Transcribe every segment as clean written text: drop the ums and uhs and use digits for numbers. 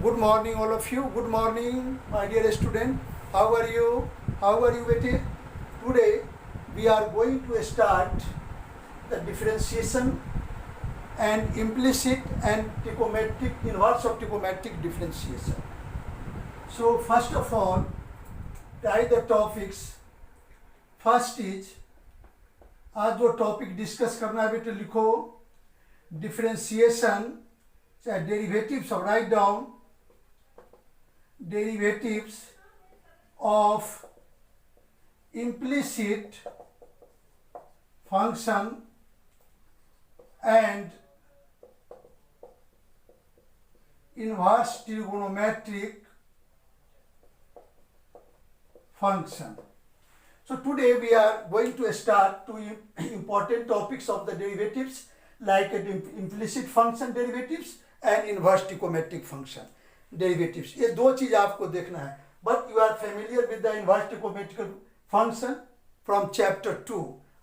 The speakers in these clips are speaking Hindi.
Good morning, all of you. Good morning, my dear student. How are you? How are you, bete? Today we are going to start the differentiation and implicit and trigonometric inverse of trigonometric differentiation. So first of all, write the topics. First is आज जो टॉपिक डिस्कस करना है बेटे लिखो डिफरेंशिएशन चाहे derivatives of write down derivatives of implicit function and inverse trigonometric function. So today we are going to start two important topics of the derivatives like implicit function derivatives and inverse trigonometric function. Derivatives ये दो चीज आपको देखना है but you are familiar with the inverse trigonometric function from chapter 2.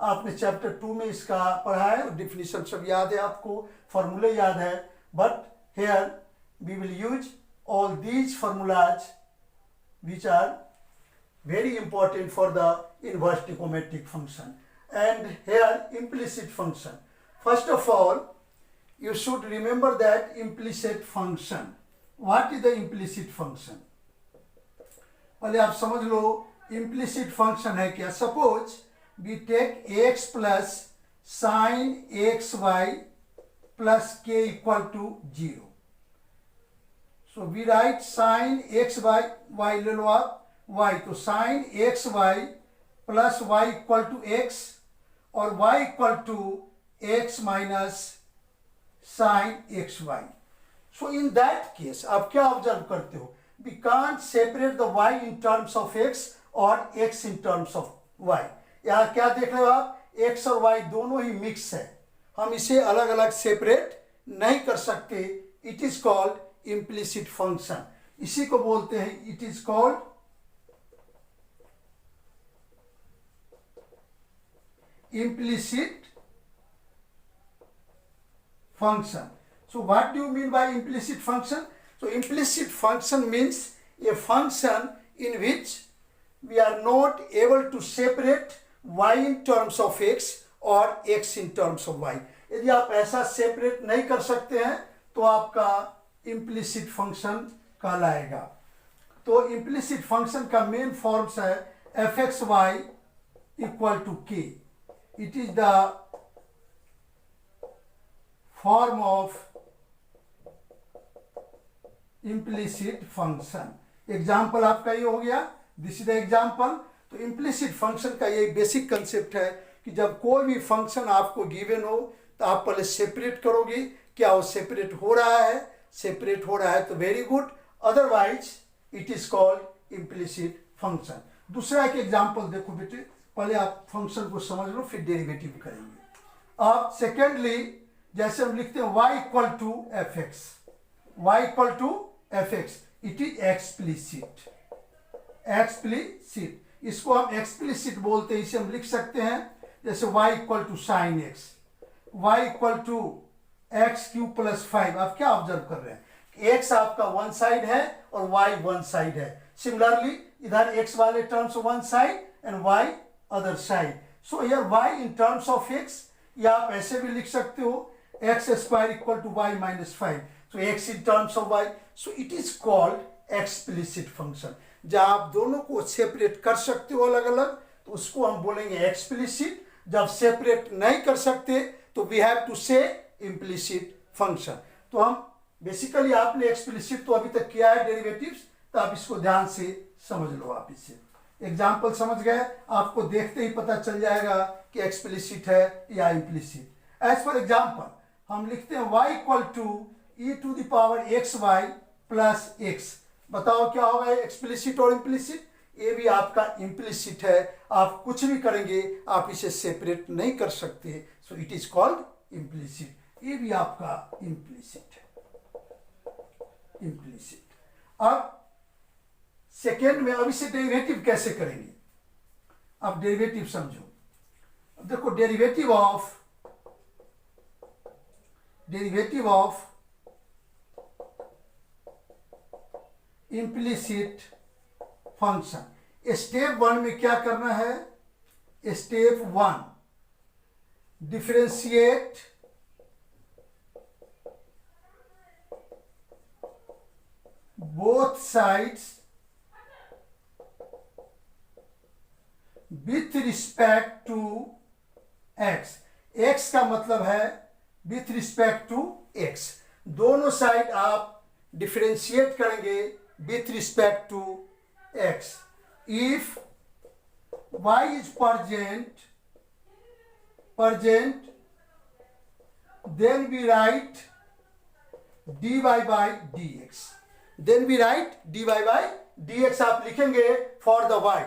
आपने चैप्टर 2 में इसका पढ़ा है, डिफिनीशन सब याद है आपको, फॉर्मूले याद है, but here we will use all these formulas which are very important for the inverse trigonometric function and here implicit function. First of all, you should remember that implicit function. What is the implicit function? पहले आप समझ लो implicit function है क्या. Suppose we take x plus sin xy plus k equal to 0. So we write sin xy, y ले लो आप y, तो sin xy plus y equal to x और y equal to x minus sin xy. So in that case आप क्या ऑब्जर्व करते हो, we can't separate the y in terms of x और x in terms of y. यहाँ क्या देख रहे हो आप, x और y दोनों ही मिक्स है, हम इसे अलग अलग सेपरेट नहीं कर सकते. It is called implicit function. इसी को बोलते हैं, it is called implicit function. So what do you mean by implicit function? So implicit function means a function in which we are not able to separate y in terms of x or x in terms of y. यदि आप ऐसा सेपरेट नहीं कर सकते हैं तो आपका implicit function कहलाएगा. तो implicit function का मेन फॉर्म्स है fxy equal to k. It is the form of implicit function. Example आपका ये हो गया, दिस इज द एग्जाम्पल. तो इम्प्लिसिट फंक्शन का ये बेसिक कंसेप्ट है कि जब कोई भी फंक्शन आपको गिवन हो तो आप पहले सेपरेट करोगे, क्या वो सेपरेट हो रहा है, सेपरेट हो रहा है तो very good, otherwise it is called implicit function. दूसरा एक एग्जाम्पल देखो बेटे, पहले आप फंक्शन को समझ लो फिर डेरिवेटिव करेंगे. अब सेकेंडली जैसे हम लिखते हैं y equal to F X, Y equal to F X, it is explicit. Explicit इसको हम एक्सप्लिसिट बोलते हैं. इसे हम लिख सकते हैं जैसे y equal to sine X, Y equal to X Q plus 5. आप क्या ऑब्जर्व कर रहे हैं, x आपका वन साइड है और y वन साइड है. सिमिलरली इधर x वाले terms one side and y other side. So here y in terms of x, या आप ऐसे भी लिख सकते हो x square equal to y minus 5. So x in terms of y. So it is called explicit function. जब आप दोनों को सेपरेट कर सकते हो अलग अलग तो उसको हम बोलेंगे एक्सप्लिसिट. जब सेपरेट नहीं कर सकते तो वी हैव टू से इम्प्लिसिट फंक्शन. तो हम बेसिकली आपने एक्सप्लिसिट तो अभी तक किया है डेरिवेटिव्स, तो आप इसको ध्यान से समझ लो. आप इसे एग्जाम्पल समझ गए, आपको देखते ही पता चल जाएगा कि एक्सप्लिसिट है या इम्प्लिसिट. एज फॉर एग्जाम्पल हम लिखते हैं y equal to E to the power X Y plus X. बताओ क्या होगा एक्सप्लिसिट और इम्प्लिसिट. ये भी आपका इम्प्लिसिट है, आप कुछ भी करेंगे आप इसे सेपरेट नहीं कर सकते. So it is called implicit. ये भी आपका इम्प्लिसिट है, इम्प्लिसिट. अब सेकेंड में अब इसे डेरिवेटिव कैसे करेंगे, अब डेरिवेटिव समझो. देखो derivative of implicit function. Step 1 में क्या करना है? Step 1 differentiate both sides with respect to X. X का मतलब है विथ रिस्पेक्ट टू एक्स। दोनों साइड आप डिफरेंशिएट करेंगे with respect to X. If y is present, then we write dy by dx। then we write dy by dx आप लिखेंगे for the y,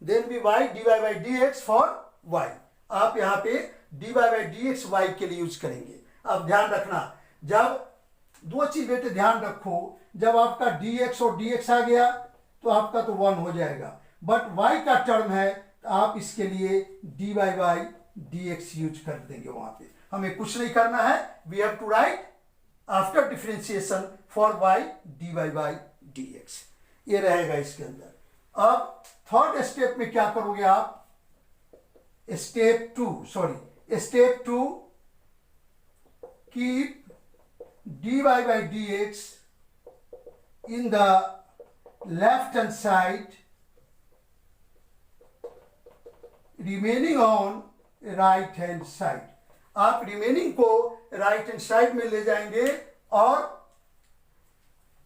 then we write dy by dx for y। आप यहाँ पे dy by dx y के लिए यूज करेंगे। आप ध्यान रखना, जब दो चीज बेटे ध्यान रखो, जब आपका dx और dx आ गया तो आपका तो 1 हो जाएगा, बट y का टर्म है तो आप इसके लिए dy by dx यूज कर देंगे। वहां पे हमें कुछ नहीं करना है, we have to write after differentiation for y dy by dx। ये रहेगा इसके अंदर। अब थर्ड स्टेप में क्या करोगे आप? Step 2 keep dy by dx in the left hand side remaining on right hand side. आप रिमेनिंग को राइट हैंड साइड में ले जाएंगे और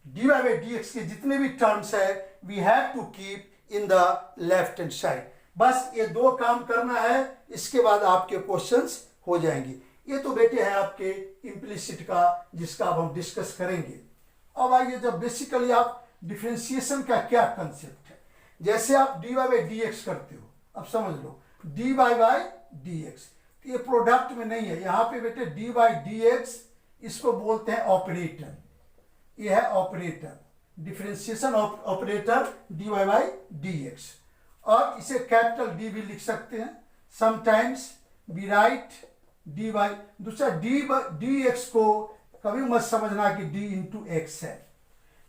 dy by dx के जितने भी टर्म्स है we have to keep in the left hand side. बस ये दो काम करना है, इसके बाद आपके क्वेश्चंस हो जाएंगे। ये तो बेटे है आपके इम्प्लिसिट का, जिसका अब हम डिस्कस करेंगे। अब आइए, जब बेसिकली आप डिफरेंशिएशन का क्या कंसेप्ट है, जैसे आप dy by dx करते हो, अब समझ लो dy by dx, ये प्रोडक्ट में नहीं है, यहाँ पे बेटे dy by dx इसको बोलते हैं ऑपरेटर। ये है operator, differentiation operator dy by dx। और इसे कैपिटल D भी लिख सकते हैं। Sometimes we write dy। दूसरा dx को कभी मत समझना कि d इंटू एक्स है।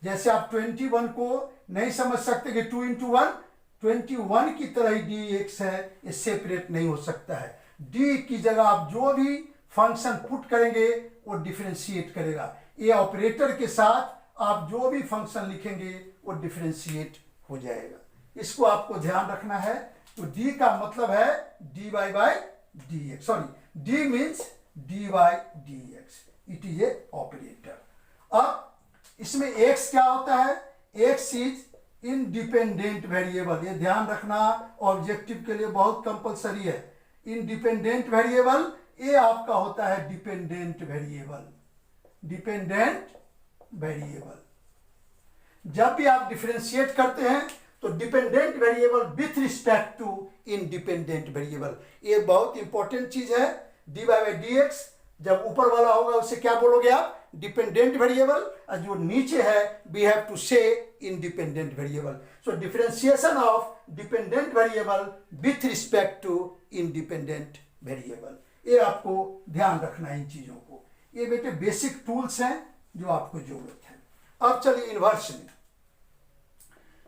जैसे आप 21 को नहीं समझ सकते कि 2 इंटू 1, 21 की तरह ही dx है, ये सेपरेट नहीं हो सकता है। d की जगह आप जो भी फंक्शन पुट करेंगे वो डिफरेंशिएट करेगा। ये ऑपरेटर के साथ आप जो भी फंक्शन लिखेंगे वो डिफरेंशिएट हो जाएगा। इसको आपको ध्यान रखना है। तो d का मतलब है dy by dx, sorry d means dy dx, it is A operator. अब इसमें x क्या होता है? x is independent variable. ये ध्यान रखना, ऑब्जेक्टिव के लिए बहुत कंपलसरी है। इंडिपेंडेंट वेरिएबल, ये आपका होता है डिपेंडेंट वेरिएबल। डिपेंडेंट वेरिएबल जब भी आप डिफरेंशिएट करते हैं तो dependent variable with respect to independent variable, ये बहुत इंपॉर्टेंट चीज है। dy by dx जब ऊपर वाला होगा उसे क्या बोलोगे आप? डिपेंडेंट वेरिएबल, और जो नीचे है we have to say independent variable. So differentiation of dependent variable with respect to independent variable, ये आपको ध्यान रखना है इन चीजों को। ये बेटे बेसिक टूल्स हैं जो आपको जरूरत है। अब चलिए इनवर्स में।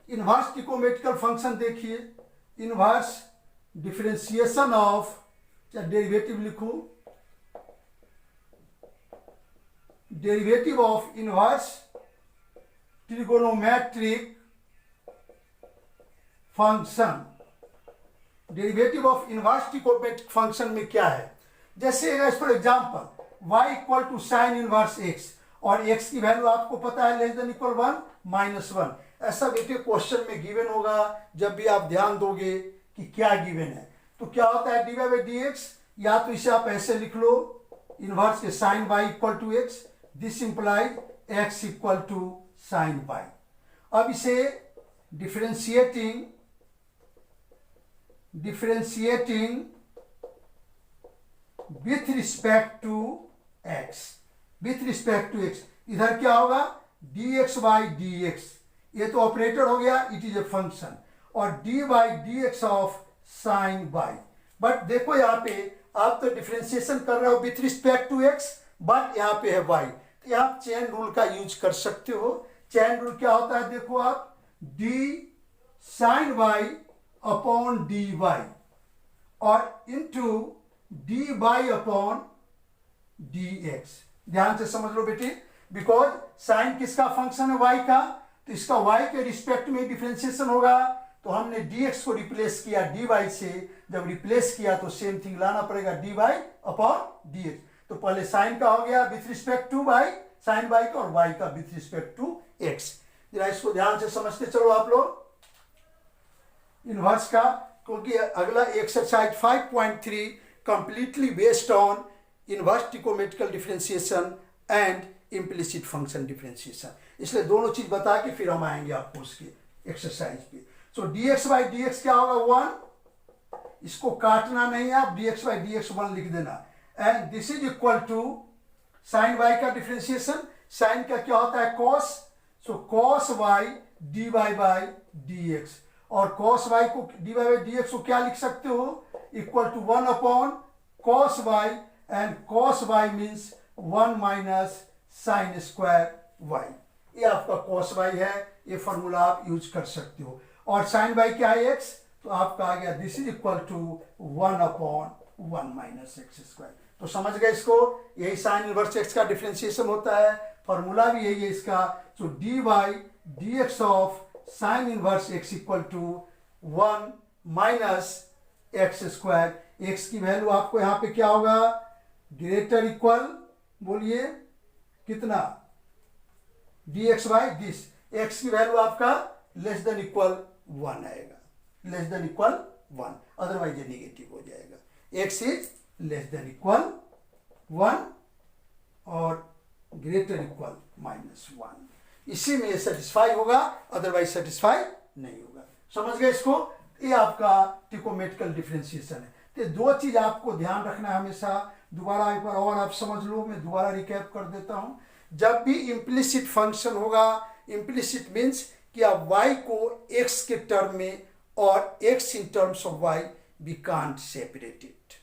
इनवर्स ट्रिगोनोमेट्रिकल फंक्शन देखिए। इनवर्स डिफरेंशिएशन ऑफ, चाहे डेरिवेटिव लिखो, derivative of inverse trigonometric function. Derivative of inverse trigonometric function में क्या है? जैसे as for example y equal to sine inverse x, और x की वैल्यू आपको पता है लेस देन इक्वल 1 माइनस 1। ऐसा बेटे क्वेश्चन में गिवन होगा, जब भी आप ध्यान दोगे कि क्या गिवन है। तो क्या होता है dy by dx? या तो इसे आप ऐसे लिख लो, इनवर्स के sine y equal to x, this implies x equal to sign y। अब इसे differentiating with respect to x, with respect to x, इधर क्या होगा? dx by dx, ये तो ऑपरेटर हो गया, इट इज ए फंक्शन, और dy by dx of sine y। But देखो यहाँ पे आप तो डिफरेंशिएशन कर रहे हो with respect to x, but यहाँ पे है y, तो आप चेन रूल का यूज कर सकते हो। चैन रूल क्या होता है देखो आप, d sine y upon d y और into d y upon d x. ध्यान से समझ लो बेटे, बिकॉज साइन किसका फंक्शन है, वाई का, तो इसका वाई के रिस्पेक्ट में डिफरेंशिएशन होगा, तो हमने dx को रिप्लेस किया dy से, जब रिप्लेस किया तो सेम थिंग लाना पड़ेगा dy अपॉन dx। तो पहले साइन का हो गया with respect to y, sine y का, और y का विथ रिस्पेक्ट टू x। जरा इसको ध्यान से समझते चलो आप लोग इनवर्स का, क्योंकि अगला exercise 5.3 completely based on inverse trigonometrical differentiation and implicit function differentiation, इसलिए दोनों चीज बता के फिर हम आएंगे आपको उसके एक्सरसाइज पे। सो dx बाई dx क्या होगा 1, इसको काटना नहीं है आप, dx बाई dx 1 लिख देना, and this is equal to sign y का डिफरेंशिएशन, साइन का क्या होता है cos, so cos y dy by dx, और cos y को dy बाई dx को क्या लिख सकते हो, equal to 1 upon cos y, and cos y means 1 minus sine square y। ये आपका cos y है, ये फॉर्मूला आप यूज कर सकते हो, और साइन y क्या है x, तो आपका आ गया this is equal to 1 upon 1 minus x square. तो समझ गए इसको, यही साइन इनवर्स x का डिफरेंशिएशन होता है, फॉर्मूला भी यही है इसका। So d y d x of sine inverse x equal to 1 minus x square, x की वैल्यू आपको यहाँ पे क्या होगा, ग्रेटर इक्वल, बोलिए कितना, d x by this, x की वैल्यू आपका लेस देन इक्वल 1 आएगा, लेस देन इक्वल 1, अदरवाइज ये निगेटिव हो जाएगा, x is less than equal 1 और ग्रेटर इक्वल माइनस 1, इसी में ये सेटिस्फाई होगा, अदरवाइज सेटिस्फाई नहीं होगा। समझ गए इसको, ये आपका ट्रिकोमेट्रिकल डिफरेंशिएशन है। तो दो चीज आपको ध्यान रखना है हमेशा, दोबारा एक बार और आप समझ लो, मैं दोबारा रिकैप कर देता हूं। जब भी इम्प्लिसिट फंक्शन होगा, इम्प्लिसिट मीन्स कि आप y को x के टर्म में और x in terms of y we can't separate it,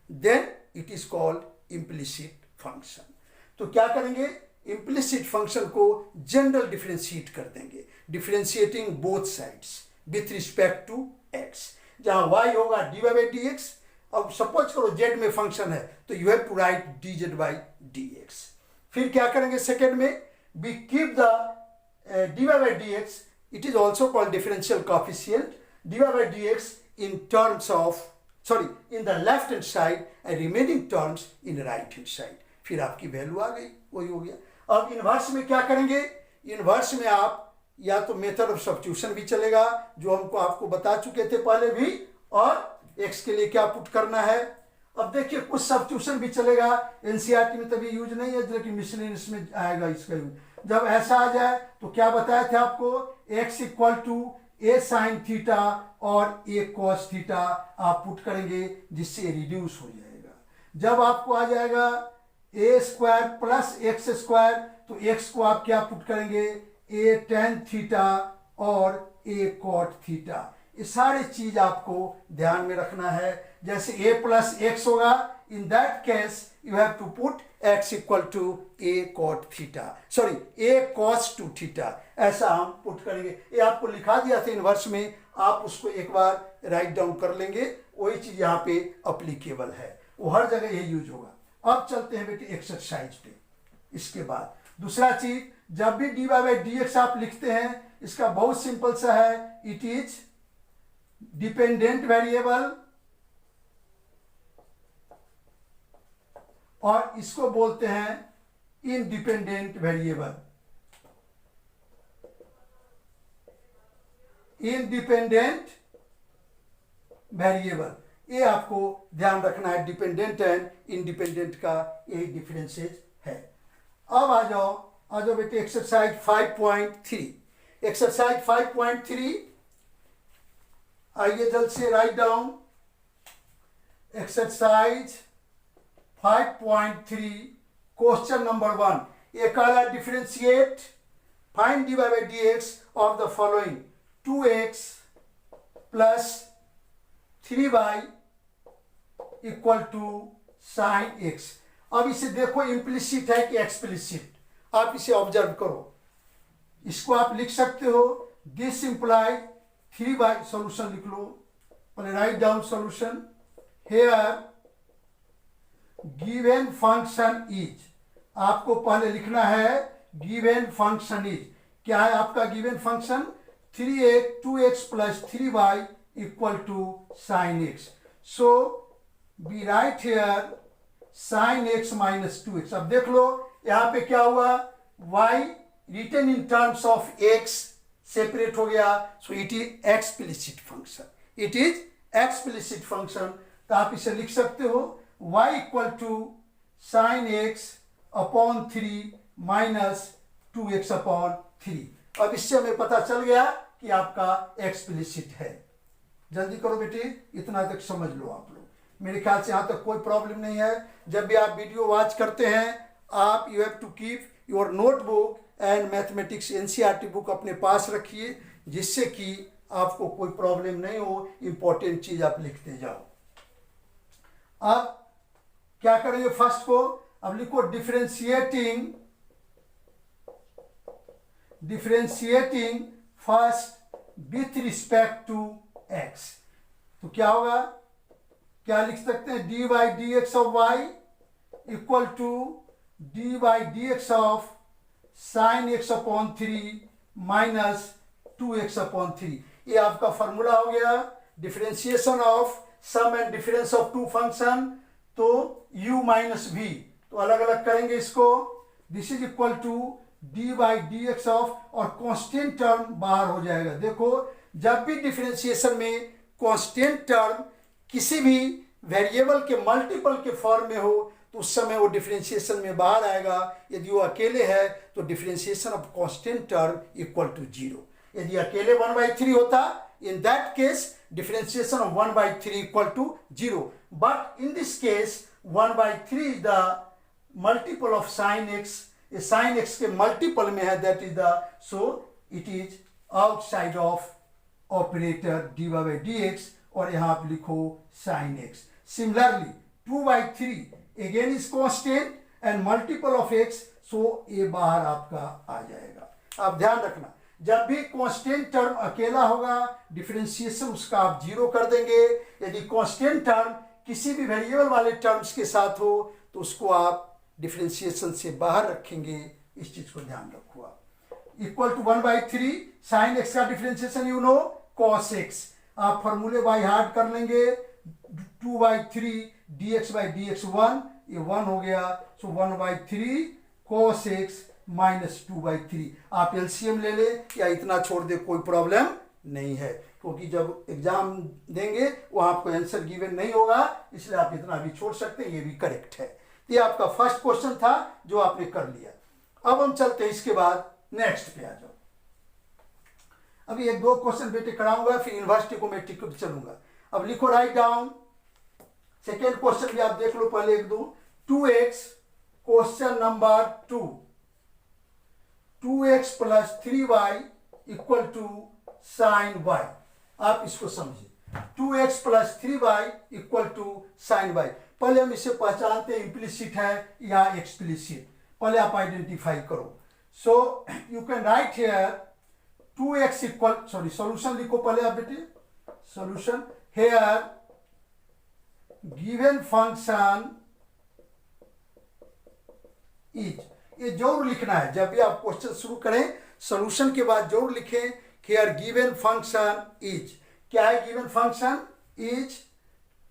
then it is called implicit function. तो क्या करेंगे, इम्प्लिसिट फंक्शन को जनरल डिफरेंशिएट कर देंगे, differentiating both sides with respect to x। जहां y होगा dy बाई dx, अब सपोज करो z में फंक्शन है तो you have to write dz by dx। फिर क्या करेंगे सेकेंड में, we keep the dy by dx, it is also called differential coefficient, dy by dx in terms of, sorry, in the left hand side and remaining terms in right hand side। फिर आपकी वैल्यू आ गई, वही हो गया। अब इनवर्स में क्या करेंगे, इनवर्स में आप या तो मेथड ऑफ सब्स्टिट्यूशन भी चलेगा, जो हमको आपको बता चुके थे पहले भी, और x के लिए क्या पुट करना है। अब देखिए कुछ सब्स्टिट्यूशन भी चलेगा, एनसीईआरटी में तभी यूज नहीं है, लेकिन मिसलेनियस में आएगा इसका यूज। जब ऐसा आ जाए तो क्या बताया था आपको, x equal to A sine theta और ए कॉस थीटा आप पुट करेंगे, जिससे रिड्यूस हो जाएगा। जब आपको आ जाएगा A square plus x square, तो x को आप क्या पुट करेंगे, ए टेन थीटा और ए कॉट थीटा। ये सारी चीज आपको ध्यान में रखना है। जैसे a प्लस एक्स होगा, in that case you have to put x equal to a cot theta, sorry a cos two theta, ऐसा हम पुट करेंगे। ये आपको लिखा दिया था इनवर्स में, आप उसको एक बार राइट डाउन कर लेंगे, वही चीज यहाँ पे अप्लीकेबल है, वो हर जगह ये यूज होगा। अब चलते हैं बेटे एक्सरसाइज पे। इसके बाद दूसरा चीज, जब भी dy बाई dx आप लिखते हैं, इसका बहुत सिंपल सा है, इट इज डिपेंडेंट वेरिएबल, और इसको बोलते हैं इंडिपेंडेंट वेरिएबल। इंडिपेंडेंट वेरिएबल, ये आपको ध्यान रखना है, डिपेंडेंट एंड इंडिपेंडेंट का यही डिफरेंसेस है। अब आ जाओ बेटे एक्सरसाइज 5.3। एक्सरसाइज 5.3, आइए जल्द से write down. Exercise 5.3 question number 1, ये कहा differentiate find dy by dx of the following 2x plus 3y equal to sine x। अब इसे देखो इम्प्लिसिट है कि एक्सप्लिसिट, आप इसे ऑब्जर्व करो। इसको आप लिख सकते हो, दिस इंप्लाई 3 बाई, सोल्यूशन लिख लो पहले, write down solution. Here given function is, आपको पहले लिखना है गिवन फंक्शन इज, क्या है आपका given function, 3x 2x plus 3y equal to sine X. So we write here sine X minus 2x। अब देख लो यहां पे क्या हुआ, y written in terms of x separate हो गया, so it is explicit function, it is explicit function. तो आप इसे लिख सकते हो y equal to sine X upon 3 minus 2x upon 3। अब इससे हमें पता चल गया कि आपका एक्सप्लिसिट है। जल्दी करो बेटे, इतना तक समझ लो आप लोग, मेरे ख्याल से यहाँ तक कोई प्रॉब्लम नहीं है। जब भी आप वीडियो वॉच करते हैं, आप you have to keep your notebook and mathematics NCERT book अपने पास रखिए, जिससे कि आपको कोई प्रॉब्लम नहीं हो, इंपॉर्टेंट चीज आप लिखते जाओ। अब क्या करेंगे फर्स्ट को, अब लिखो differentiating first with respect to x. तो क्या होगा, क्या लिख सकते हैं, D by D x of Y equal to D by D x of sine X upon 3 minus 2x upon 3। ये आपका फॉर्मूला हो गया differentiation of sum and difference of two function. तो u माइनस v, तो अलग अलग करेंगे इसको, this is equal to D by D x of, और कांस्टेंट टर्म बाहर हो जाएगा। देखो जब भी डिफरेंशिएशन में कांस्टेंट टर्म किसी भी वेरिएबल के मल्टीपल के फॉर्म में हो, तो उस समय वो डिफरेंशिएशन में बाहर आएगा। यदि वो अकेले है तो differentiation of constant term equal to 0। यदि अकेले 1/3 होता, in that case differentiation of 1/3 equal to 0, but in this case 1/3 is the multiple of sin x, ये sin x के multiple में है, that is the, so it is outside of operator dy by dx, और यहाँ आप लिखो sin x। Similarly 2/3 again is constant and multiple of x, so ये बाहर आपका आ जाएगा। आप ध्यान रखना, जब भी कांस्टेंट टर्म अकेला होगा, डिफरेंशिएशन उसका आप 0 कर देंगे। यदि कांस्टेंट टर्म किसी भी वेरिएबल वाले टर्म्स के साथ हो, तो उसको आप डिफरेंशिएशन से बाहर रखेंगे। इस चीज को ध्यान रखो आप। इक्वल टू 1/3 साइन एक्स का differentiation you no cos x, आप फॉर्मूले बाई हार्ट कर लेंगे। 2/3 dx by dx1, ये 1 हो गया, सो 1/3 cos x माइनस 2/3। आप एलसीएम ले ले या इतना छोड़ दे, कोई प्रॉब्लम नहीं है, क्योंकि जब एग्जाम देंगे वहां आपको आंसर गिवन नहीं होगा, इसलिए आप इतना भी छोड़ सकते हैं, ये भी करेक्ट है। ये आपका फर्स्ट क्वेश्चन था जो आपने कर लिया। अब हम चलते हैं इसके बाद नेक्स्ट पे आ जाओ। अभी 1-2 क्वेश्चन बेटे कराऊंगा, फिर यूनिवर्सिटी को मैं टिकट चलूंगा। अब लिखो, राइट डाउन सेकेंड क्वेश्चन भी आप देख लो पहले 1-2। 2x question number 2x plus 3y equal to sign y। आप इसको समझिए, 2x plus 3y equal to sign y। पहले हम इसे पहचानते हैं, इम्प्लिसिट है या एक्सप्लिसिट, पहले आप आइडेंटिफाई करो। So you can write here 2x equal, sorry solution लिखो पहले आप बेटे, solution here given function is, ये जरूर लिखना है जब भी आप क्वेश्चन शुरू करें, सॉल्यूशन के बाद जरूर लिखें हियर गिवन फंक्शन इज। क्या है given function is?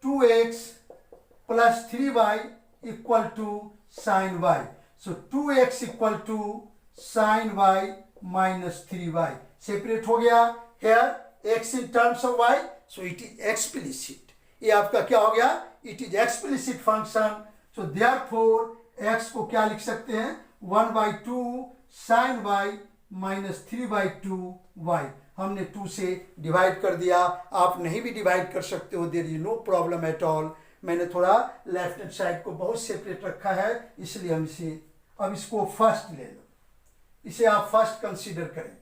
2x plus 3y equal to sign y। सो 2x इक्वल to sign y minus 3y separate हो गया। Here x in terms of y, so it is explicit. ये आपका क्या हो गया? It is explicit function. So therefore x को क्या लिख सकते हैं? 1/2 साइन y माइनस 3/2 y। हमने 2 से डिवाइड कर दिया, आप नहीं भी डिवाइड कर सकते हो, there is no problem at all. मैंने थोड़ा लेफ्ट हैंड साइड को बहुत सेपरेट रखा है, इसलिए हम इसे, अब इसको फर्स्ट ले लो, इसे आप फर्स्ट कंसीडर करें।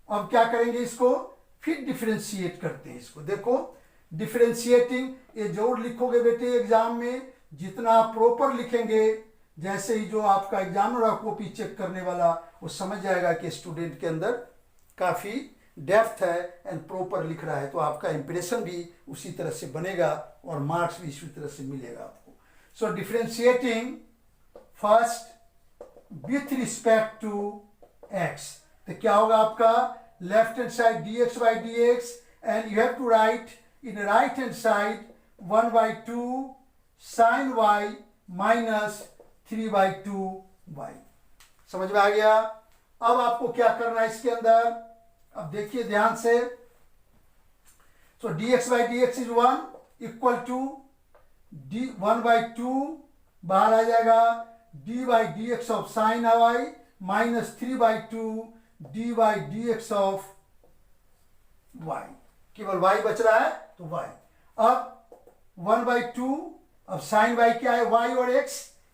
अब क्या करेंगे इसको? फिर डिफरेंशिएट करते हैं इसको। देखो डिफरेंशिएटिंग, ये जरूर लिखोगे बेटे एग्जाम में, जितना आप प्रॉपर लिखेंगे जैसे ही जो आपका एग्जामिनर और कॉपी चेक करने वाला वो समझ जाएगा कि स्टूडेंट के अंदर काफ़ी डेप्थ है एंड प्रॉपर लिख रहा है, तो आपका इंप्रेशन भी उसी तरह से बनेगा और मार्क्स भी इसी तरह से मिलेगा आपको. So differentiating first with respect to x, तो क्या होगा आपका left hand side dx by dx and you have to write in right hand side 1/2 sin y minus 3/2y. समझ में आ गया. अब आपको क्या करना है इसके अंदर, अब देखिए ध्यान से. So dx by dx is 1 equal to 1/2 बाहर आ जाएगा d by dx of sine y minus 3/2 d by dx ऑफ y. केवल y बच रहा है तो y. अब 1/2, अब साइन y क्या है, y और x.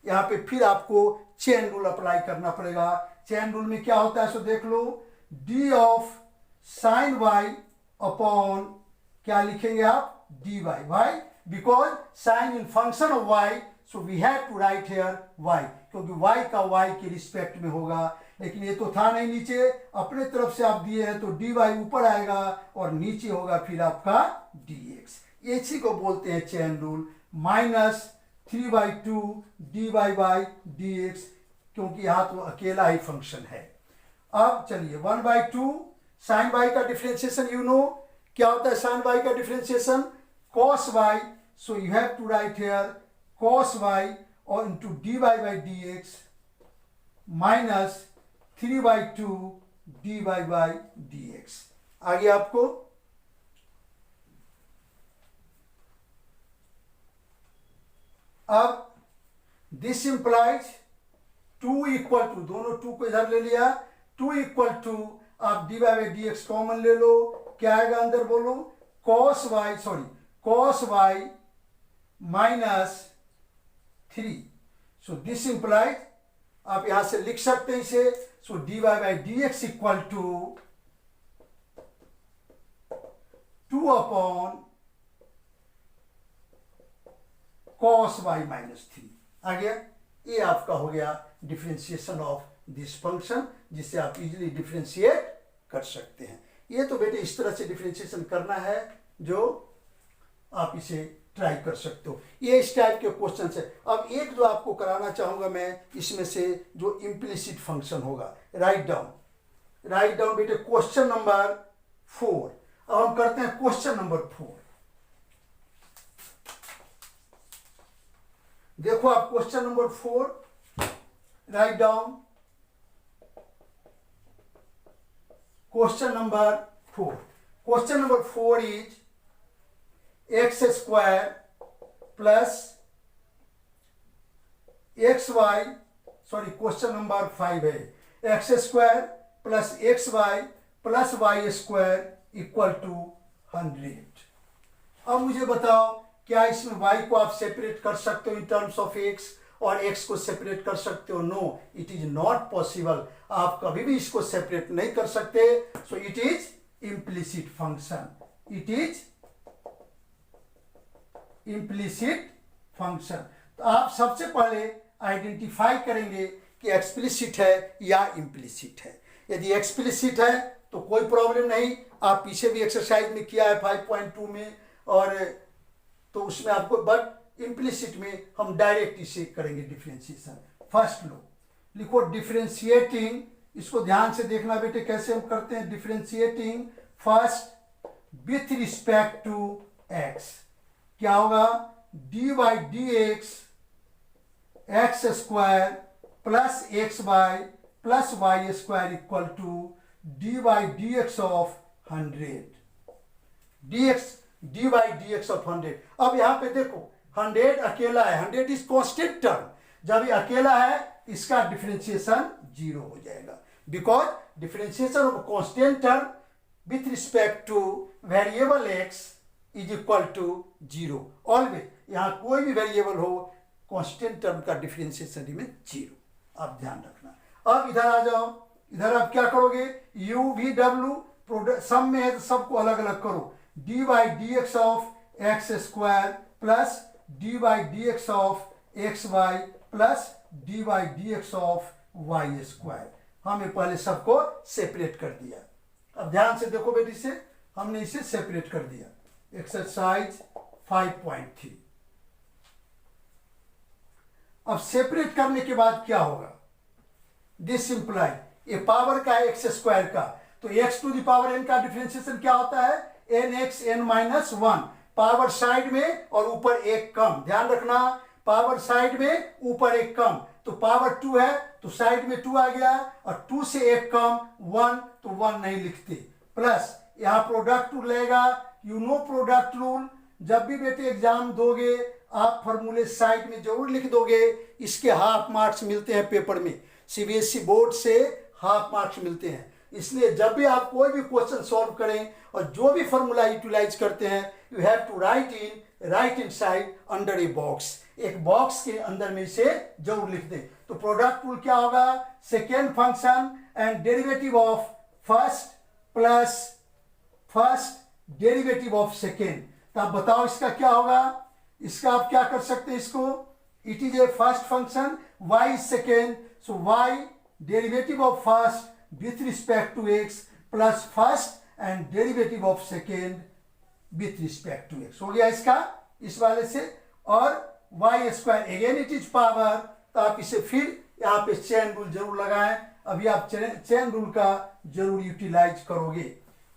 यहाँ पे फिर आपको चेन रूल अप्लाई करना पड़ेगा. चेन रूल में क्या होता है सो देख लो, d of sine y upon क्या लिखेंगे आप dy. Y because sine in function of y, so we have to write here y, क्योंकि y का y के रिस्पेक्ट में होगा. लेकिन ये तो था नहीं नीचे, अपने तरफ से आप दिए हैं तो dy ऊपर आएगा और नीचे होगा फिर आपका dx. इसी को बोलते हैं chain rule. Minus 3/2 dy by dx, क्योंकि यहाँ तो अकेला ही फंक्शन है. अब चलिए 1/2 साइन y का डिफरेंशिएशन यू नो क्या होता है. साइन y का differentiation cos y, so you have to write here cos y और into dy by dx minus 3/2 dy by dx. आगे आपको अब दिस इंप्लाइज 2 इक्वल टू, दोनों 2 को इधर ले लिया, 2 इक्वल टू आप dy by dx कॉमन ले लो, क्या आएगा अंदर बोलो, cos y minus 3. So this implies आप यहां से लिख सकते हैं इसे. So dy by dx equal to 2 upon cos y minus 3 आ गया. ये आपका हो गया डिफरेंशिएशन ऑफ दिस फंक्शन, जिससे आप इजीली डिफरेंशिएट कर सकते हैं. ये तो बेटे इस तरह से डिफरेंशिएशन करना है जो आप इसे ट्राई कर सकते हो. ये इस टाइप के क्वेश्चन है. अब एक जो आपको कराना चाहूंगा मैं इसमें से, जो इम्प्लिसिट फंक्शन होगा, राइट डाउन बेटे क्वेश्चन नंबर 4. अब हम करते हैं क्वेश्चन नंबर 4. देखो आप question number 4 write down. Question number 4 is x square plus xy, sorry question number 5 है, x square plus xy plus y square equal to 100. अब मुझे बताओ क्या इसमें y को आप सेपरेट कर सकते हो इन टर्म्स ऑफ x और x को सेपरेट कर सकते हो. No, it is not possible. आप कभी भी इसको सेपरेट नहीं कर सकते. So it is implicit function. It is implicit function. तो आप सबसे पहले आइडेंटिफाई करेंगे कि एक्सप्लिसिट है या इम्प्लिसिट है. यदि एक्सप्लिसिट है तो कोई प्रॉब्लम नहीं, आप पीछे भी एक्सरसाइज में किया है 5.2 में, और तो उसमें आपको, बट इम्प्लिसिट में हम डायरेक्ट इसे करेंगे डिफरेंशिएशन. फर्स्ट लिखो डिफरेंशिएटिंग. इसको ध्यान से देखना बेटे कैसे हम करते हैं. Differentiating first with respect to x, क्या होगा dy dx x square plus x Y plus y square equal to dy dx of 100. dy dx of 100. अब यहां पे देखो 100 अकेला है, 100 इज कांस्टेंट टर्म. जब ये अकेला है इसका डिफरेंशिएशन 0 हो जाएगा, because differentiation of constant term with respect to variable x is equal to 0 always. यहां कोई भी वेरिएबल हो, कांस्टेंट टर्म का डिफरेंशिएशन में 0. आप ध्यान रखना. अब इधर आ जाओ. इधर आप क्या करोगे, u v w सम में है तो सबको अलग अलग करो. dy dx of x square plus dy dx of x Y plus d y d x of y square. हमें पहले सबको सेपरेट कर दिया। अब ध्यान से देखो बेटी से, हमने इसे सेपरेट कर दिया। एक्सरसाइज 5.3। अब सेपरेट करने के बाद क्या होगा, दिस इंप्लाई ये पावर का एक्स स्क्वायर का, तो x to the power n का डिफरेंशिएशन क्या होता है, n x n minus one. Power side में और ऊपर एक कम, ध्यान रखना पावर साइड में ऊपर एक कम, तो पावर 2 है तो साइड में 2 आ गया, और 2 से एक कम 1 तो 1 नहीं लिखते, प्लस यहां प्रोडक्ट रूल लगेगा। यू नो प्रोडक्ट रूल, जब भी बेटे एग्जाम दोगे आप फॉर्मूले साइड में जरूर लिख दोगे। इसके हाफ मार्क्स मिलते हैं पेपर में, सीबीएसई बोर्ड से हाफ मार्क्स मिलते हैं। इसलिए जब भी आप कोई भी क्वेश्चन सॉल्व करें और जो भी फॉर्मूला यूटिलाइज करते हैं, you have to write inside under a box, एक बॉक्स के अंदर में इसे जरूर लिख दें। तो प्रोडक्ट रूल क्या होगा, second function and derivative of first plus first derivative of second. तो आप बताओ इसका क्या होगा, इसका आप क्या कर सकते हैं, इसको it is A first function, y is second, so y derivative of first with respect to x plus first and derivative of second with respect to x। हो गया इसका इस वाले से। और y square again it is power, तो आप इसे फिर यहाँ पे चेन रूल जरूर लगाएं। अभी आप चेन रूल का जरूर यूटिलाइज करोगे।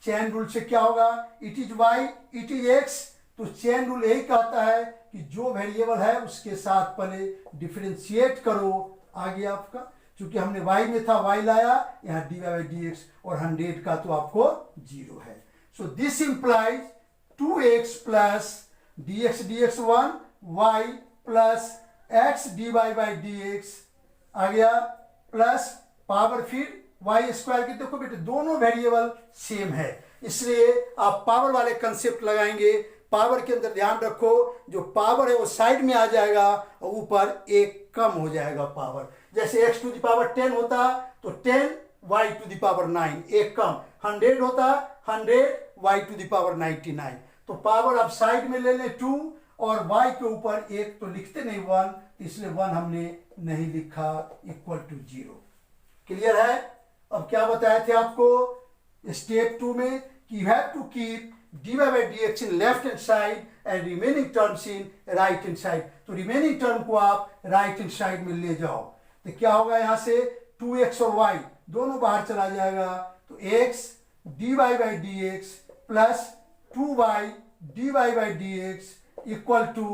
चेन रूल से क्या होगा, it is y it is x, तो चेन रूल यही कहता है कि जो वेरिएबल है उसके साथ पहले डिफरेंशिएट करो। आ गया आपका, क्योंकि हमने y में था y लाया, यहाँ dy बाई डी एक्स और 100 का तो आपको 0 है। So this implies 2x plus d x 1 y plus x dy by D x आ गया, प्लस पावर फिर y स्क्वायर की। देखो बेटे दोनों वेरिएबल सेम है, इसलिए आप पावर वाले कंसेप्ट लगाएंगे। पावर के अंदर ध्यान रखो, जो पावर है वो साइड में आ जाएगा और ऊपर एक कम हो जाएगा पावर। जैसे x टू द पावर 10 होता तो 10 y टू द पावर 9 एक कम, 100 होता 100 y टू द पावर 99। तो पावर आप साइड में ले लें 2 और y के ऊपर एक तो लिखते नहीं 1, इसलिए 1 हमने नहीं लिखा, इक्वल टू 0। क्लियर है। अब क्या बताए थे आपको स्टेप 2 में कि you have to keep dy by dx in left hand side and remaining terms in right hand side। तो remaining term को आप right hand side में ले जाओ, तो क्या होगा, यहां से 2x और y दोनों बाहर चला जाएगा, तो x dy by dx plus 2y dy by dx equal to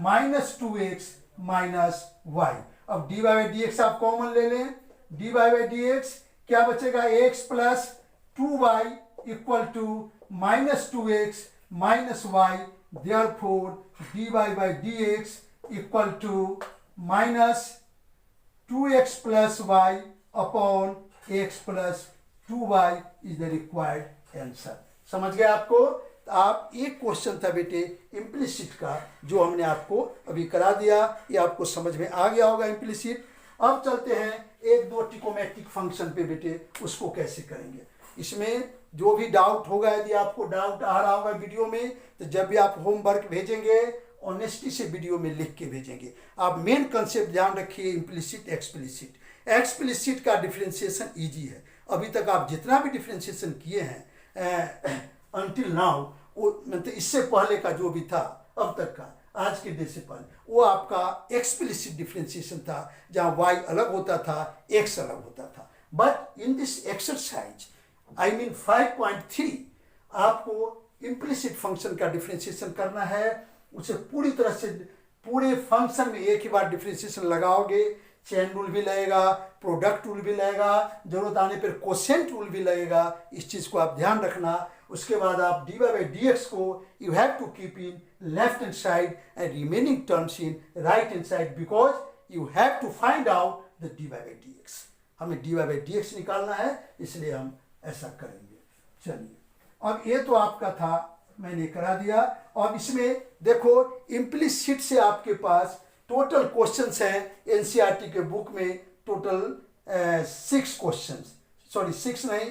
minus 2x minus y। अब dy by dx आप कॉमन ले लें, dy by dx क्या बचेगा, x plus 2y equal to minus 2x minus y, therefore dy by dx equal to minus 2x plus y upon x plus 2y is the required answer. समझ गए आपको। तो आप एक क्वेश्चन था बेटे इम्प्लिसिट का, जो हमने आपको अभी करा दिया, ये आपको समझ में आ गया होगा इम्प्लिसिट। अब चलते हैं एक दो ट्रिकोमेट्रिक फंक्शन पे बेटे, उसको कैसे करेंगे। इसमें जो भी डाउट होगा, यदि आपको डाउट आ रहा होगा वीडियो में, तो जब भी आप होमवर्क भेजेंगे ऑनेस्टी से वीडियो में लिख के भेजेंगे। आप मेन कंसेप्ट ध्यान रखिए, इम्प्लिसिट एक्सप्लिसिट। एक्सप्लिसिट का डिफरेंशिएशन इजी है, अभी तक आप जितना भी डिफरेंशिएशन किए हैं अनटिल नाउ, वो मतलब इससे पहले का जो भी था अब तक का, आज के डे से पहले, वो आपका एक्सप्लिसिट डिफरेंशिएशन था, जहाँ y अलग होता था, x अलग होता था। But in this exercise I mean 5.3 आपको इम्प्लिसिट फंक्शन का डिफरेंशिएशन करना है। उसे पूरी तरह से पूरे फंक्शन में एक ही बार डिफरेंशिएशन लगाओगे। चेन रूल भी लगेगा, प्रोडक्ट रूल भी लगेगा, जरूरत आने पर कोसेंट रूल भी लगेगा। इस चीज़ को आप ध्यान रखना। उसके बाद आप dy by dx को you have to keep in left hand side and remaining terms in right hand side, because you have to find out the dy by dx। हमें dy by dx निकालना है, इसलिए हम ऐसा करेंगे। चलिए, अब ये तो आपका था, मैंने करा दिया। और इसमें देखो इम्प्लिसिट से आपके पास टोटल क्वेश्चंस हैं एनसीईआरटी के बुक में, टोटल 6 क्वेश्चंस, सॉरी 6 नहीं,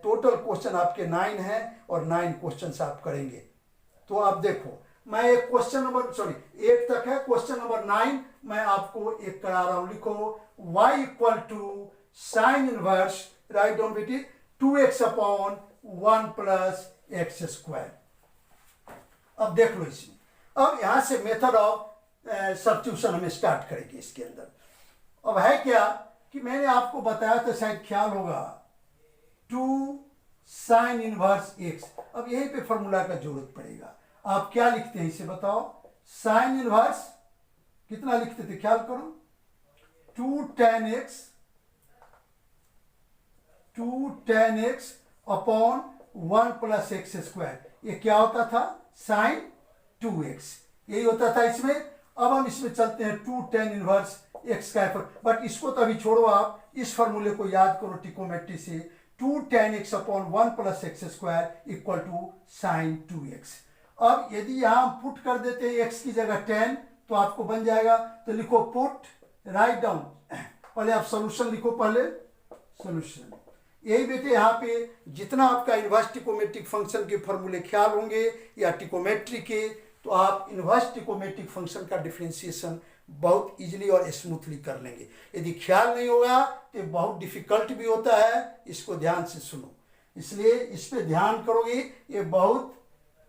टोटल क्वेश्चन आपके 9 हैं और 9 क्वेश्चंस आप करेंगे। तो आप देखो मैं एक क्वेश्चन नंबर सॉरी 8 तक है, क्वेश्चन नंबर 9 मैं आपको एक करा रहा हूं। लिखो y equal to sine inverse, write down बेटी, 2x upon 1 plus x square. अब देख लो इसमें, अब यहां से मेथड ऑफ सब्स्टिट्यूशन हमें स्टार्ट करेंगे इसके अंदर। अब है क्या कि मैंने आपको बताया था, शायद ख्याल होगा, 2 साइन इनवर्स एक्स। अब यहीं पे फॉर्मूला का जरूरत पड़ेगा। आप क्या लिखते हैं इसे बताओ? साइन इनवर्स कितना लिखते थे, ख्याल करो, 2 tan x upon 1 plus x square. ये क्या होता था? साइन 2x, यही होता था इसमें। अब हम इसमें चलते हैं 2 tan इनवर्स एक्स का एफर्ट, बट इसको तो अभी छोड़ो, आप इस फॉर्मूले को याद करो ट्रिकोमेट्री से। 2 tan x upon 1 plus x square equal to sine 2x। अब यदि यहां हम पुट कर देते हैं x की जगह 10 तो आपको बन जाएगा। तो लिखो पुट, राइट डाउन, पहले आप सोल्यूशन लिखो, पहले सोल्यूशन। यही बेटे यहाँ पे जितना आपका इनवर्स ट्रिकोमेट्रिक फंक्शन के फॉर्मूले ख्याल होंगे या ट्रिकोमेट्री के, तो आप इनवर्स ट्रिकोमेट्रिक फंक्शन का डिफरेंशिएशन बहुत इजीली और स्मूथली कर लेंगे। यदि ख्याल नहीं होगा तो बहुत डिफिकल्ट भी होता है, इसको ध्यान से सुनो, इसलिए इस पे ध्यान करोगे। ये बहुत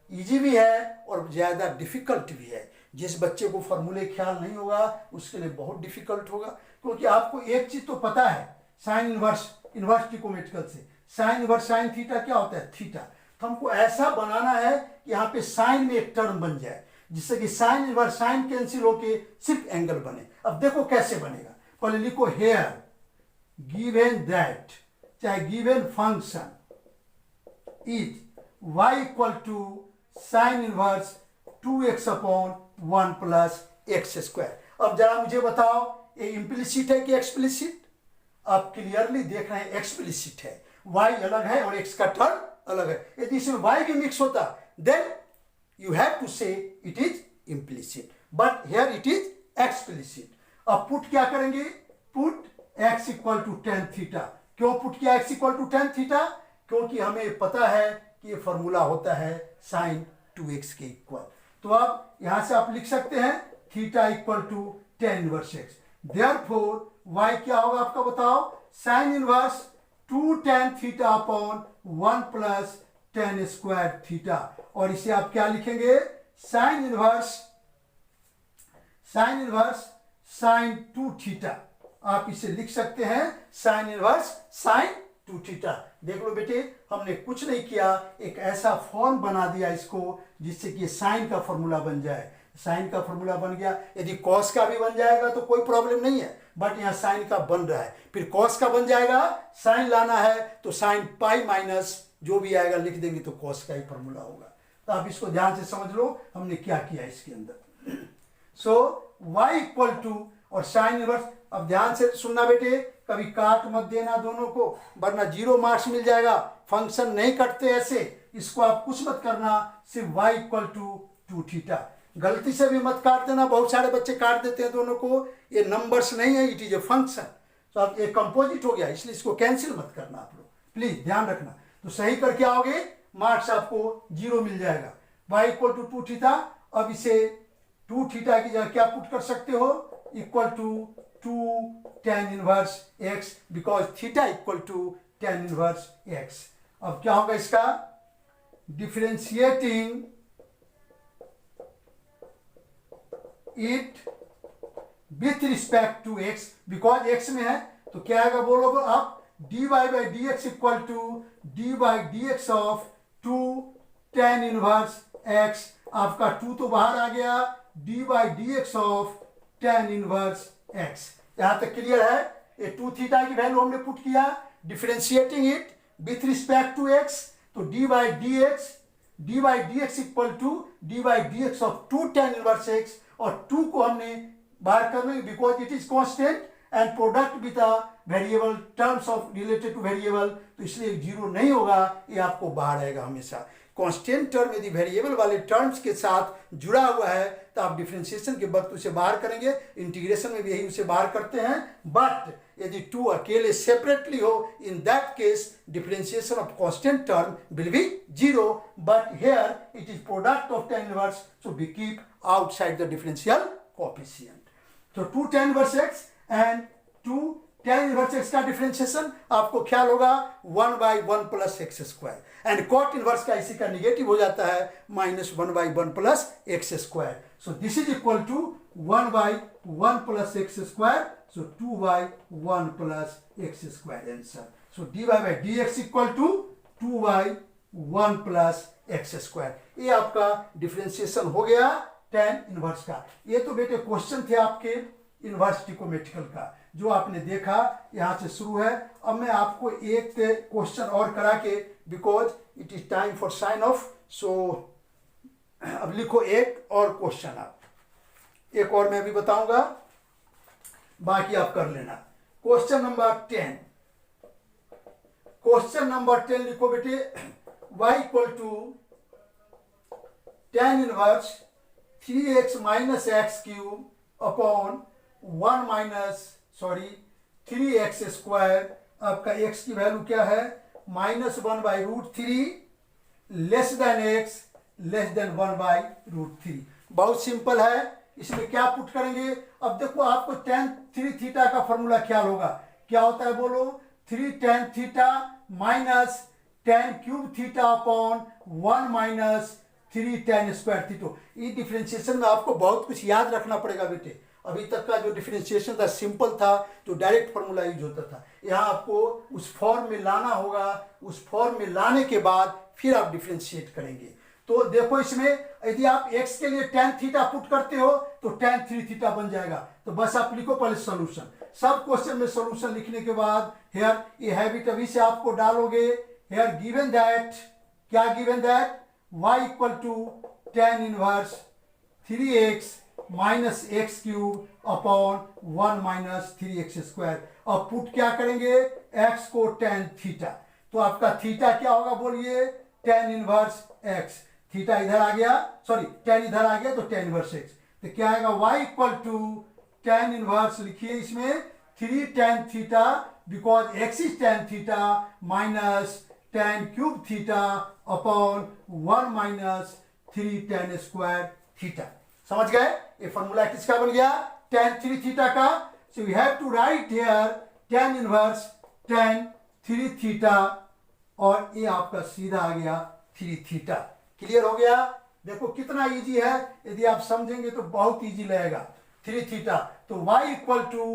इजी भी है और ज़्यादा डिफिकल्ट भी है। जिस बच्चे को फॉर्मूले ख्याल नहीं होगा उसके लिए बहुत डिफिकल्ट होगा, क्योंकि आपको एक चीज़ तो पता है, साइन इनवर्स ट्रिकोमेट्रिकल से साइन इनवर्स साइन थीटा क्या होता है? थीटा। तो हमको ऐसा बनाना है कि यहाँ पे साइन में एक टर्म बन जाए, जिससे कि साइन इनवर्स साइन कैंसिल होके सिर्फ एंगल बने। अब देखो कैसे बनेगा, पहले लिखो हेयर गिवन दैट, चाहे given function is y equal to sine inverse 2x upon 1 plus x square. अब जरा मुझे बताओ, ये इम्प्लिसिट है कि एक्सप्लिसिट? आप क्लियरली देख रहे हैं एक्सप्लिसिट है, y अलग है और x का टर्म अलग है। यदि इसमें y भी मिक्स होता then you have to say it is implicit, but here it is explicit. अब पुट क्या करेंगे? Put x equal to tan theta. क्यों पुट किया x equal to tan theta? क्योंकि हमें पता है कि ये फॉर्मूला होता है साइन 2x के इक्वल। तो अब यहां से आप लिख सकते हैं theta equal to tan inverse x। Therefore y क्या होगा आपका बताओ? Sine inverse 2 tan theta upon 1 plus tan square theta. और इसे आप क्या लिखेंगे? Sine inverse sine 2 theta. आप इसे लिख सकते हैं साइन इनवर्स साइन 2 थीटा। देख लो बेटे, हमने कुछ नहीं किया, एक ऐसा फॉर्म बना दिया इसको जिससे कि साइन का फॉर्मूला बन जाए। साइन का फॉर्मूला बन गया, यदि कॉस का भी बन जाएगा तो कोई प्रॉब्लम नहीं है, बट यहाँ साइन का बन रहा है। फिर कॉस का बन जाएगा, साइन लाना है तो साइन पाई माइनस जो भी आएगा लिख देंगे तो कॉस का ही फॉर्मूला होगा। तो आप इसको ध्यान से समझ लो हमने क्या किया इसके अंदर। सो y इक्वल टू और साइन इनवर्स। अब ध्यान से सुनना बेटे, कभी काट मत देना दोनों को, वरना 0 मार्क्स मिल जाएगा। फंक्शन नहीं कटते ऐसे, इसको आप कुछ मत करना, सिर्फ y इक्वल टू 2 थीटा। गलती से भी मत काट देना, बहुत सारे बच्चे काट देते हैं दोनों को। ये नंबर्स नहीं है, इट इज ए फंक्शन। तो आप ये कंपोजिट हो गया, इसलिए इसको कैंसिल मत करना आप लोग, प्लीज ध्यान रखना। तो सही करके आओगे, मार्क्स आपको 0 मिल जाएगा। y equal to 2 theta. अब इसे 2 थीटा की जगह क्या पुट कर सकते हो? Equal to 2 tan inverse x, because theta equal to tan inverse x। अब क्या होगा इसका? Differentiating it with respect to x, because x में है तो क्या आएगा बोलो आप? dy by dx equal to dy by dx of 2 tan inverse x। आपका 2 तो बाहर आ गया, dy by dx of tan inverse x। यहां तक क्लियर है? ये 2 थीटा की वैल्यू हमने पुट किया, differentiating it with respect to x, तो dy by dx equal to dy by dx of 2 tan inverse x। और 2 को हमने बाहर कर लेंगे because it is constant and product with variable terms of related to variable, तो इसलिए 0 नहीं होगा, ये आपको बाहर आएगा हमेशा। कांस्टेंट टर्म यदि वेरिएबल वाले टर्म्स के साथ जुड़ा हुआ है तो आप डिफरेंशिएशन के वक्त उसे बाहर करेंगे, इंटीग्रेशन में भी यही उसे बाहर करते हैं। बट यदि 2 अकेले सेपरेटली हो, in that case differentiation of constant term will be 0, but here it is product of tan inverse, so we keep outside the differential coefficient. तो 2 tan inverse x and 2 tan inverse x का डिफरेंशिएशन आपको ख्याल होगा 1/1 plus x square, and cot inverse का इसी का निगेटिव हो जाता है -1/1 plus x square. So this is equal to 1/1 plus x square, so 2/1 plus x square answer. So dy/dx equal to 2/1 plus x square. ये आपका डिफरेंशिएशन हो गया tan इनवर्स का. ये तो बेटे क्वेश्चन थे आपके इनवर्स ट्रिकोमेट्रिकल का जो आपने देखा, यहाँ से शुरू है. अब मैं आपको एक क्वेश्चन और करा के, because it is time for sign off, so अब लिखो एक और क्वेश्चन. आप एक और मैं भी बताऊंगा, बाकी आप कर लेना. Question number 10. क्वेश्चन नंबर 10 लिखो बेटे. y equal to tan inverse 3x minus x cube upon 3x square. आपका x की वैल्यू क्या है? -1/√3 less than x less than 1/√3. बहुत सिंपल है. इसमें क्या पुट करेंगे? अब देखो आपको tan 3 थीटा का फॉर्मूला ख्याल होगा. क्या होता है बोलो? 3 tan theta minus tan cube theta upon 1 minus 3 tan square theta. इस डिफरेंशिएशन में आपको बहुत कुछ याद रखना पड़ेगा बेटे. अभी तक का जो डिफरेंशिएशन था सिंपल था, जो डायरेक्ट फार्मूला यूज होता था. यहाँ आपको उस फॉर्म में लाना होगा. उस फॉर्म में लाने के बाद फिर आप डिफरेंशिएट करेंगे. तो देखो इसमें यदि आप x के लिए tan थीटा पुट करते हो तो tan 3 थीटा बन जाएगा. तो बस आप लिखो पहले सॉल्यूशन. सब क्वेश्चन में सॉल्यूशन लिखने के बाद हेयर ये हैबिट अभी से आपको डालोगे. हेयर गिवन दैट, क्या given that? y equal to tan inverse 3x minus x cube upon 1 minus 3x square. अब पुट क्या करेंगे? x को tan थीटा. तो आपका थीटा क्या होगा बोलिए? tan inverse x. थीटा इधर आ गया, सॉरी tan इधर आ गया तो tan इनवर्स x. तो क्या आएगा? y equal to tan inverse, लिखिए इसमें 3 tan theta because x is tan theta minus tan cube theta upon 1 minus 3 tan square theta. समझ गए? ये फॉर्मूला किसका बन गया? tan 3 थीटा का. So we have to write here tan inverse tan 3 theta, और ये आपका सीधा आ गया 3 थीटा. क्लियर हो गया? देखो कितना इजी है. यदि आप समझेंगे तो बहुत इजी लगेगा. 3 थीटा. तो y इक्वल टू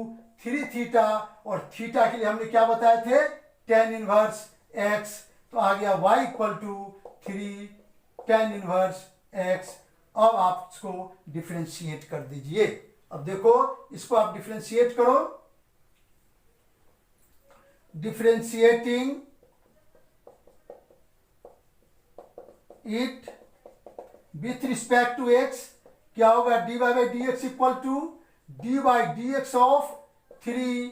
3 थीटा, और थीटा के लिए हमने क्या बताए थे? tan inverse x. तो आ गया y equal to 3 tan inverse x. अब आप इसको डिफरेंशिएट कर दीजिए. अब देखो इसको आप डिफरेंशिएट करो. Differentiating it with respect to x, क्या होगा? dy/dx equal to dy/dx of 3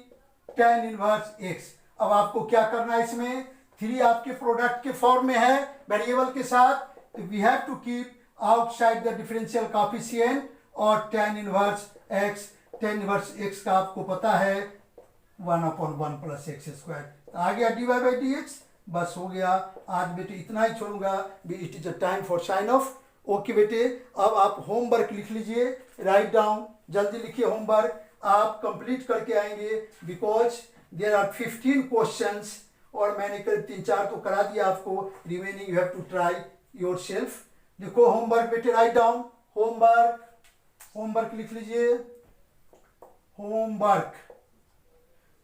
tan inverse x. अब आपको क्या करना है? इसमें 3 आपके प्रोडक्ट के फॉर्म में है वेरिएबल के साथ. तो we have to keep outside the differential coefficient, और tan inverse x. tan inverse x का आपको पता है 1/1 प्लस एक्स स्क्वायर. आ गया dy/dx. बस हो गया. आज बेटे इतना ही छोड़ूंगा. It is a time for sign off. Okay बेटे, अब आप होमवर्क लिख लीजिए. राइट डाउन, जल्दी लिखिए होमवर्क. आप कंप्लीट करके आएंगे बिकॉज देयर आर 15 क्वेश्चंस, और मैंने करीब 3-4 तो करा दिया आपको. Remaining you have to try your सेल्फ. देखो होमवर्क बेटे, राइट डाउन होमवर्क. होमवर्क लिख लीजिए. Homework,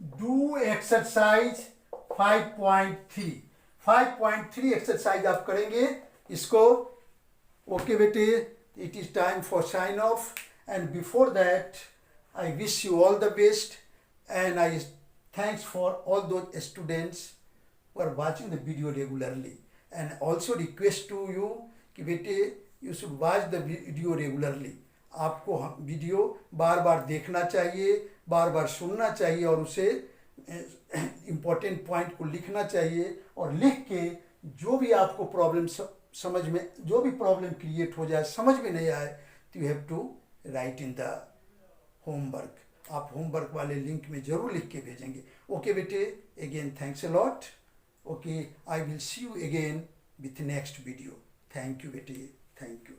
do exercise 5.3. 5.3 एक्सरसाइज आप करेंगे इसको. ओके बेटे, it is time for sign off. And before that I wish you all the best, and I thanks for all those students who are watching the video regularly, and also request to you कि बेटे you should watch the video regularly. आपको वीडियो बार बार देखना चाहिए, बार बार सुनना चाहिए, और उसे इम्पोर्टेंट पॉइंट को लिखना चाहिए. और लिख के जो भी आपको प्रॉब्लम समझ में, जो भी प्रॉब्लम क्रिएट हो जाए, समझ में नहीं आए, तो you have to write in the homework. आप होमवर्क वाले लिंक में जरूर लिख के भेजेंगे। ओके बेटे, again thanks a lot. Okay, I will see you again with next video. Thank you बेटे, थैंक यू।